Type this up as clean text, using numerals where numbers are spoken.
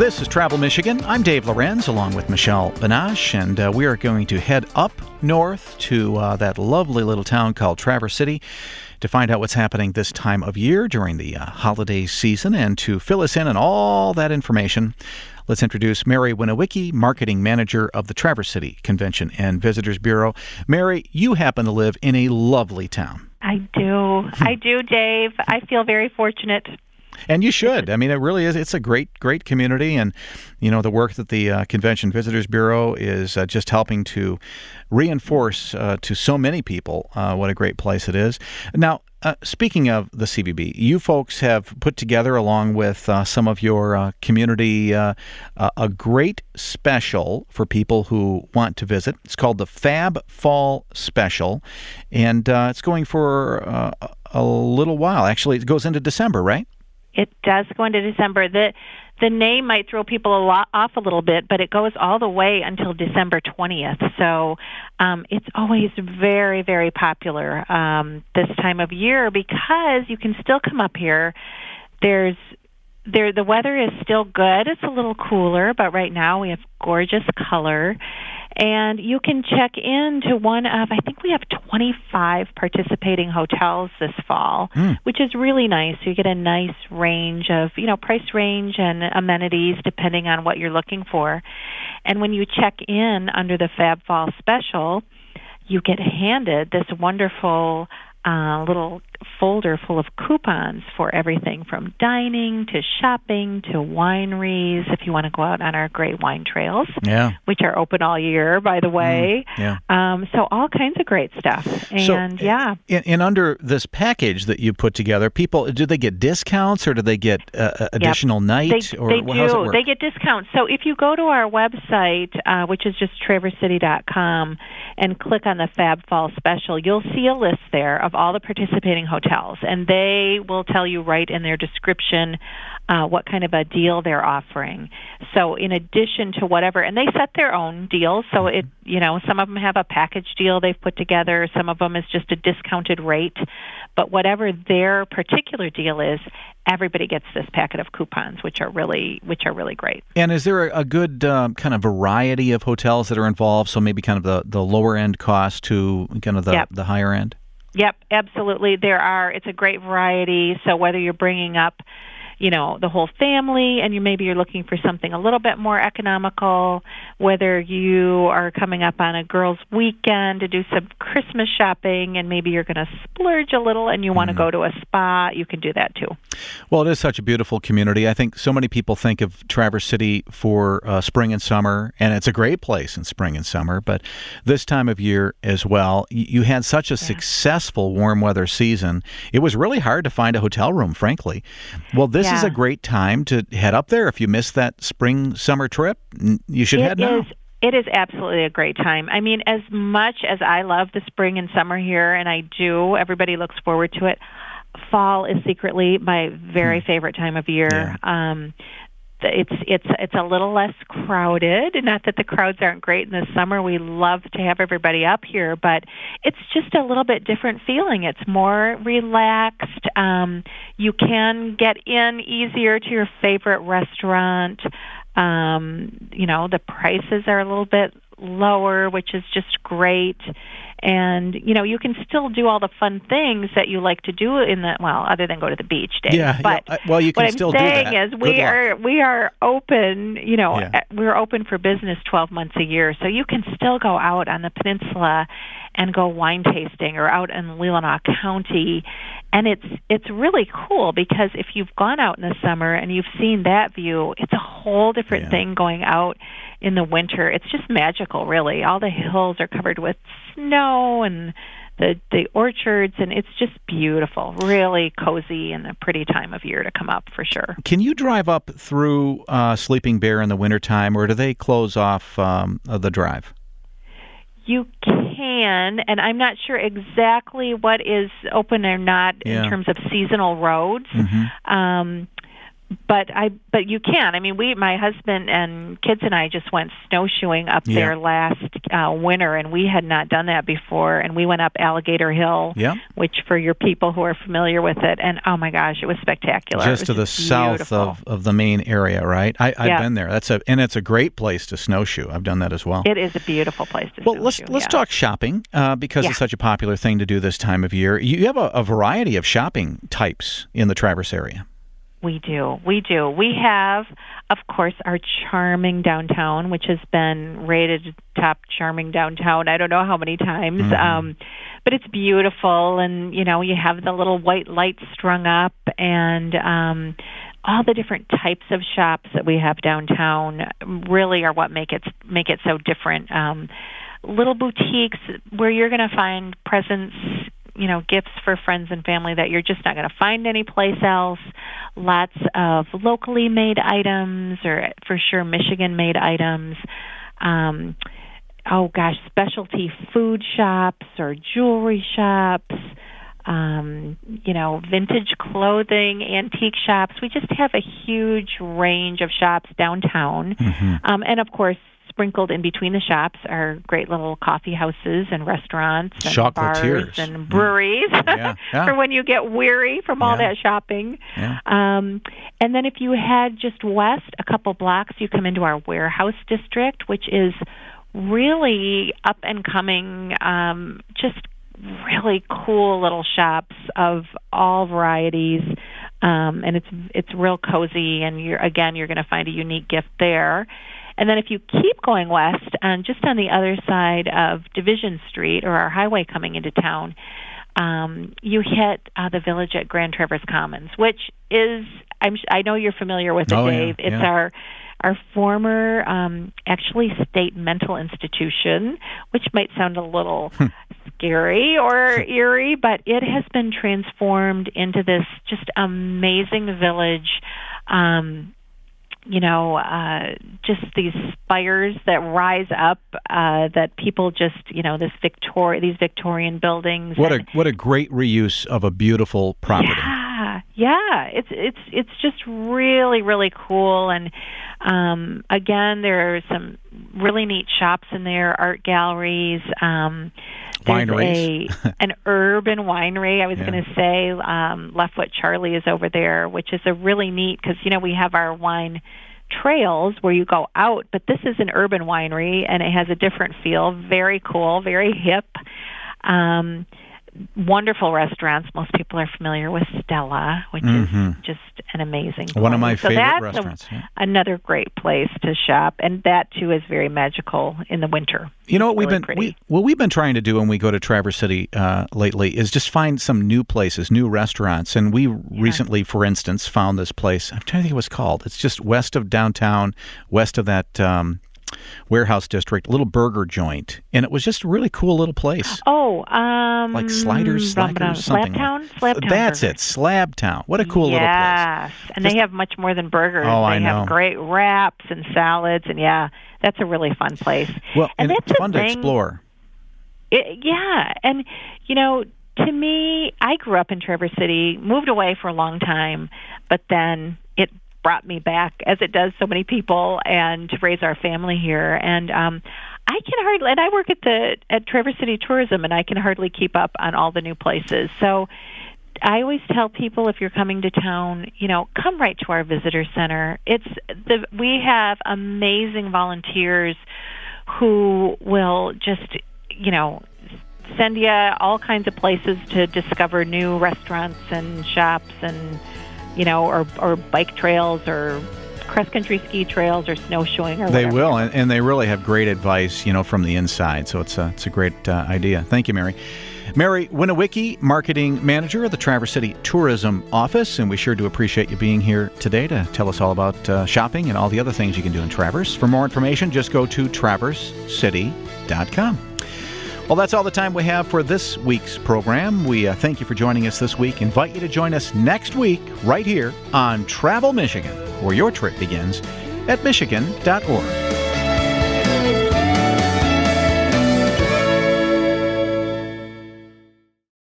This is Travel Michigan. I'm Dave Lorenz along with Michelle Benache, and we are going to head up north to that lovely little town called Traverse City to find out what's happening this time of year during the holiday season. And to fill us in on all that information, let's introduce Mary Winowicki, Marketing Manager of the Traverse City Convention and Visitors Bureau. Mary, you happen to live in a lovely town. I do, Dave. I feel very fortunate. And you should. I mean, it really is. It's a great community. And, you know, the work that the Convention Visitors Bureau is just helping to reinforce to so many people what a great place it is. Now, speaking of the CVB, you folks have put together, along with some of your community, a great special for people who want to visit. It's called the Fab Fall Special, and it's going for a little while. Actually, it goes into December, right? It does go into December. The name might throw people off a little bit, but it goes all the way until December 20th. So it's always very, very popular this time of year because you can still come up here. The weather is still good. It's a little cooler, but right now we have gorgeous color. And you can check in to one of, I think we have 25 participating hotels this fall, which is really nice. You get a nice range of, price range and amenities depending on what you're looking for. And when you check in under the Fab Fall Special, you get handed this wonderful little folder full of coupons for everything from dining to shopping to wineries, if you want to go out on our great wine trails, which are open all year, by the way. So all kinds of great stuff. And and under this package that you put together, people, do they get discounts or do they get additional night? They do. How does it work? They get discounts. So if you go to our website, which is just traversecity.com, and click on the Fab Fall Special, you'll see a list there of all the participating hotels, and they will tell you right in their description what kind of a deal they're offering. So in addition to whatever, and they set their own deals, so some of them have a package deal they've put together, some of them is just a discounted rate, but whatever their particular deal is, everybody gets this packet of coupons, which are really great. And is there a good kind of variety of hotels that are involved? So maybe kind of the lower end cost to kind of the higher end? Yep, absolutely. It's a great variety. So whether you're bringing up, the whole family and you're looking for something a little bit more economical, whether you are coming up on a girls' weekend to do some Christmas shopping and maybe you're going to splurge a little and you want to go to a spa, you can do that too. Well, it is such a beautiful community. I think so many people think of Traverse City for spring and summer, and it's a great place in spring and summer, but this time of year as well. You had such a successful warm weather season. It was really hard to find a hotel room, frankly. Well, this is a great time to head up there. If you missed that spring-summer trip, you should head now. It is absolutely a great time. I mean, as much as I love the spring and summer here, and I do, everybody looks forward to it, fall is secretly my very favorite time of year. It's a little less crowded. Not that the crowds aren't great in the summer. We love to have everybody up here, but it's just a little bit different feeling. It's more relaxed. You can get in easier to your favorite restaurant. The prices are a little bit lower, which is just great. And, you can still do all the fun things that you like to do other than go to the beach, Dave. Well, you can still do that. What I'm saying is we are open, we're open for business 12 months a year. So you can still go out on the peninsula and go wine tasting or out in Leelanau County. And it's really cool because if you've gone out in the summer and you've seen that view, it's a whole different thing going out in the winter. It's just magical, really. All the hills are covered with snow and the orchards, and it's just beautiful, really cozy and a pretty time of year to come up for sure. Can you drive up through Sleeping Bear in the wintertime, or do they close off the drive? You can, and I'm not sure exactly what is open or not in terms of seasonal roads. But you can. I mean, my husband and kids and I just went snowshoeing up there last winter, and we had not done that before. And we went up Alligator Hill, which for your people who are familiar with it, and oh my gosh, it was spectacular. Just to the south of the main area, right? I've been there. And it's a great place to snowshoe. I've done that as well. It is a beautiful place to snowshoe. Well, let's talk shopping because it's such a popular thing to do this time of year. You have a variety of shopping types in the Traverse area. We do. We have, of course, our charming downtown, which has been rated top charming downtown I don't know how many times. But it's beautiful, and, you have the little white lights strung up, and all the different types of shops that we have downtown really are what make it so different. Little boutiques where you're going to find presents, gifts for friends and family that you're just not going to find anyplace else. Lots of locally made items, or for sure Michigan-made items. Specialty food shops or jewelry shops. Vintage clothing, antique shops. We just have a huge range of shops downtown. And of course, sprinkled in between the shops are great little coffee houses and restaurants and bars and breweries for when you get weary from all that shopping. And then if you head just west a couple blocks, you come into our warehouse district, which is really up and coming, just really cool little shops of all varieties. And it's real cozy, and you're going to find a unique gift there. And then if you keep going west, just on the other side of Division Street, or our highway coming into town, you hit the Village at Grand Traverse Commons, which is, I know you're familiar with it, Dave. It's our former, actually, state mental institution, which might sound a little scary or eerie, but it has been transformed into this just amazing village. Just these spires that rise up, that people just, these Victorian buildings. What a great reuse of a beautiful property. Yeah. It's just really, really cool. And again, there are some really neat shops in there, art galleries. Wineries. There's an urban winery, I was going to say. Leftfoot Charlie is over there, which is a really neat, because, we have our wine trails where you go out, but this is an urban winery, and it has a different feel. Very cool, very hip. Wonderful restaurants. Most people are familiar with Stella, which is just an amazing place. One of my favorite restaurants. Another great place to shop, and that too is very magical in the winter. You know what we've been trying to do when we go to Traverse City lately is just find some new places, new restaurants. And we recently, for instance, found this place. I'm trying to think what it's called. It's just west of downtown, west of that warehouse district, a little burger joint, and it was just a really cool little place. Like Sliders, something. Slabtown? Slabtown That's Burger. it, Slabtown. What a cool little place. Yes, and they have much more than burgers. I know. They have great wraps and salads, and that's a really fun place. Well, and it's fun to explore. And, to me, I grew up in Traverse City, moved away for a long time, but then it brought me back, as it does so many people, and to raise our family here. And I work at Traverse City Tourism, and I can hardly keep up on all the new places. So I always tell people, if you're coming to town, come right to our visitor center. We have amazing volunteers who will just, send you all kinds of places to discover new restaurants and shops, and or bike trails, or cross-country ski trails, or snowshoeing, or whatever. They will, and they really have great advice, from the inside. So it's a great idea. Thank you, Mary. Mary Winowicki, Marketing Manager of the Traverse City Tourism Office, and we sure do appreciate you being here today to tell us all about shopping and all the other things you can do in Traverse. For more information, just go to traversecity.com. Well, that's all the time we have for this week's program. We thank you for joining us this week. Invite you to join us next week right here on Travel Michigan, where your trip begins at michigan.org.